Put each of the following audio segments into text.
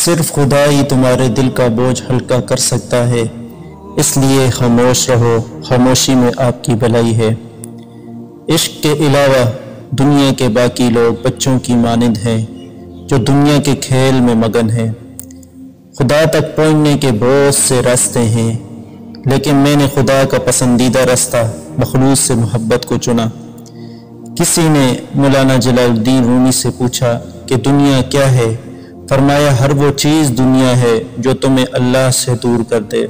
صرف خدا ہی تمہارے دل کا بوجھ ہلکا کر سکتا ہے، اس لیے خاموش رہو، خاموشی میں آپ کی بھلائی ہے۔ عشق کے علاوہ دنیا کے باقی لوگ بچوں کی مانند ہیں جو دنیا کے کھیل میں مگن ہیں۔ خدا تک پہنچنے کے بہت سے راستے ہیں، لیکن میں نے خدا کا پسندیدہ راستہ مخلوق سے محبت کو چنا۔ کسی نے مولانا جلال الدین رومی سے پوچھا کہ دنیا کیا ہے؟ فرمایا ہر وہ چیز دنیا ہے جو تمہیں اللہ سے دور کر دے۔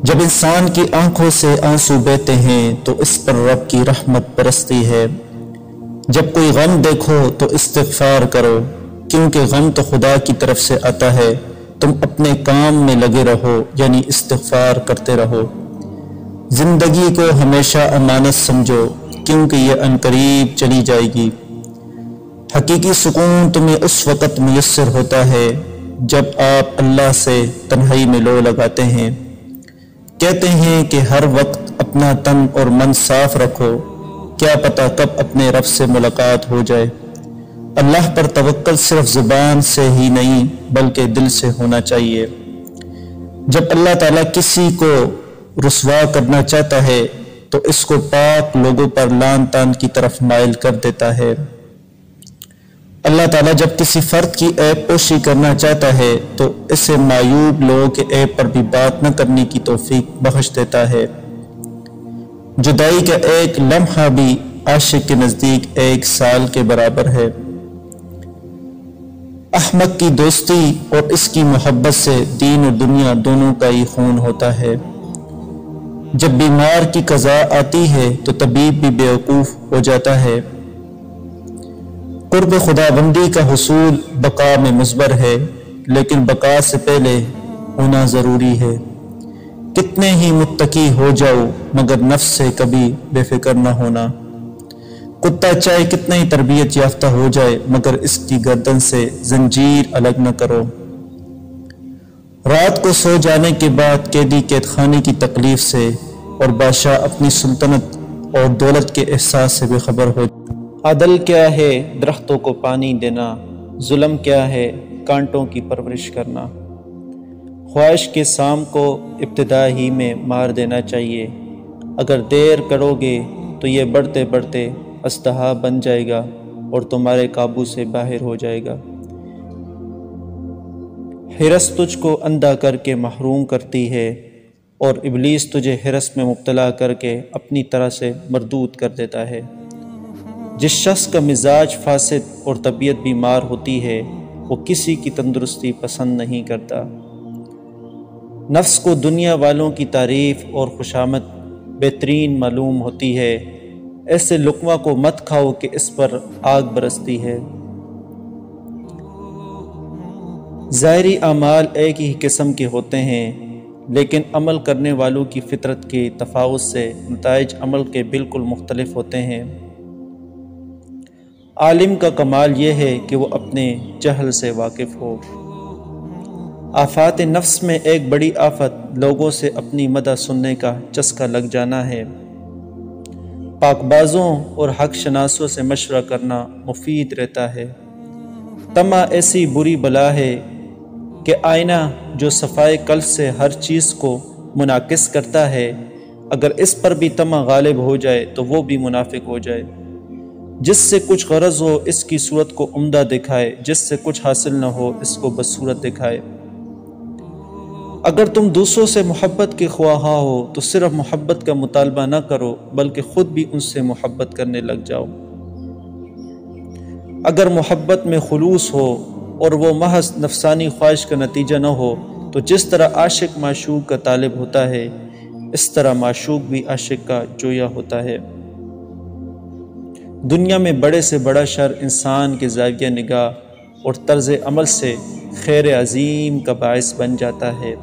جب انسان کی آنکھوں سے آنسو بہتے ہیں تو اس پر رب کی رحمت برستی ہے۔ جب کوئی غم دیکھو تو استغفار کرو، کیونکہ غم تو خدا کی طرف سے آتا ہے۔ تم اپنے کام میں لگے رہو، یعنی استغفار کرتے رہو۔ زندگی کو ہمیشہ امانت سمجھو، کیونکہ یہ عنقریب چلی جائے گی۔ حقیقی سکون تمہیں اس وقت میسر ہوتا ہے جب آپ اللہ سے تنہائی میں لو لگاتے ہیں۔ کہتے ہیں کہ ہر وقت اپنا تن اور من صاف رکھو، کیا پتہ کب اپنے رب سے ملاقات ہو جائے۔ اللہ پر توکل صرف زبان سے ہی نہیں بلکہ دل سے ہونا چاہیے۔ جب اللہ تعالیٰ کسی کو رسوا کرنا چاہتا ہے تو اس کو پاک لوگوں پر لعن طعن کی طرف مائل کر دیتا ہے۔ اللہ تعالیٰ جب کسی فرد کی عیب پوشی کرنا چاہتا ہے تو اسے معیوب لوگوں کے عیب پر بھی بات نہ کرنے کی توفیق بخش دیتا ہے۔ جدائی کا ایک لمحہ بھی عاشق کے نزدیک 1 سال کے برابر ہے۔ احمق کی دوستی اور اس کی محبت سے دین اور دنیا دونوں کا ہی خون ہوتا ہے۔ جب بیمار کی قضا آتی ہے تو طبیب بھی بیوقوف ہو جاتا ہے۔ قرب خدا بندی کا حصول بقا میں مضمر ہے، لیکن بقا سے پہلے ہونا ضروری ہے۔ کتنے ہی متقی ہو جاؤ مگر نفس سے کبھی بے فکر نہ ہونا۔ کتا چاہے کتنا ہی تربیت یافتہ ہو جائے مگر اس کی گردن سے زنجیر الگ نہ کرو۔ رات کو سو جانے کے بعد قیدی قید خانے کی تکلیف سے اور بادشاہ اپنی سلطنت اور دولت کے احساس سے بے خبر ہو جائے۔ عدل کیا ہے؟ درختوں کو پانی دینا۔ ظلم کیا ہے؟ کانٹوں کی پرورش کرنا۔ خواہش کے سام کو ابتدا ہی میں مار دینا چاہیے۔ اگر دیر کرو گے تو یہ بڑھتے بڑھتے اژدہا بن جائے گا اور تمہارے قابو سے باہر ہو جائے گا۔ ہرس تجھ کو اندھا کر کے محروم کرتی ہے اور ابلیس تجھے ہرس میں مبتلا کر کے اپنی طرح سے مردود کر دیتا ہے۔ جس شخص کا مزاج فاسد اور طبیعت بیمار ہوتی ہے وہ کسی کی تندرستی پسند نہیں کرتا۔ نفس کو دنیا والوں کی تعریف اور خوشامد بہترین معلوم ہوتی ہے۔ ایسے لقمہ کو مت کھاؤ کہ اس پر آگ برستی ہے۔ ظاہری اعمال ایک ہی قسم کے ہوتے ہیں، لیکن عمل کرنے والوں کی فطرت کے تفاوت سے نتائج عمل کے بالکل مختلف ہوتے ہیں۔ عالم کا کمال یہ ہے کہ وہ اپنے جہل سے واقف ہو۔ آفات نفس میں ایک بڑی آفت لوگوں سے اپنی مدح سننے کا چسکا لگ جانا ہے۔ پاک بازوں اور حق شناسوں سے مشورہ کرنا مفید رہتا ہے۔ طمع ایسی بری بلا ہے کہ آئینہ جو صفائے قلب سے ہر چیز کو منعکس کرتا ہے، اگر اس پر بھی طمع غالب ہو جائے تو وہ بھی منافق ہو جائے۔ جس سے کچھ غرض ہو اس کی صورت کو عمدہ دکھائے، جس سے کچھ حاصل نہ ہو اس کو بدصورت دکھائے۔ اگر تم دوسروں سے محبت کے خواہاں ہو تو صرف محبت کا مطالبہ نہ کرو بلکہ خود بھی ان سے محبت کرنے لگ جاؤ۔ اگر محبت میں خلوص ہو اور وہ محض نفسانی خواہش کا نتیجہ نہ ہو تو جس طرح عاشق معشوق کا طالب ہوتا ہے اس طرح معشوق بھی عاشق کا جویا ہوتا ہے۔ دنیا میں بڑے سے بڑا شر انسان کے زاویہ نگاہ اور طرز عمل سے خیر عظیم کا باعث بن جاتا ہے۔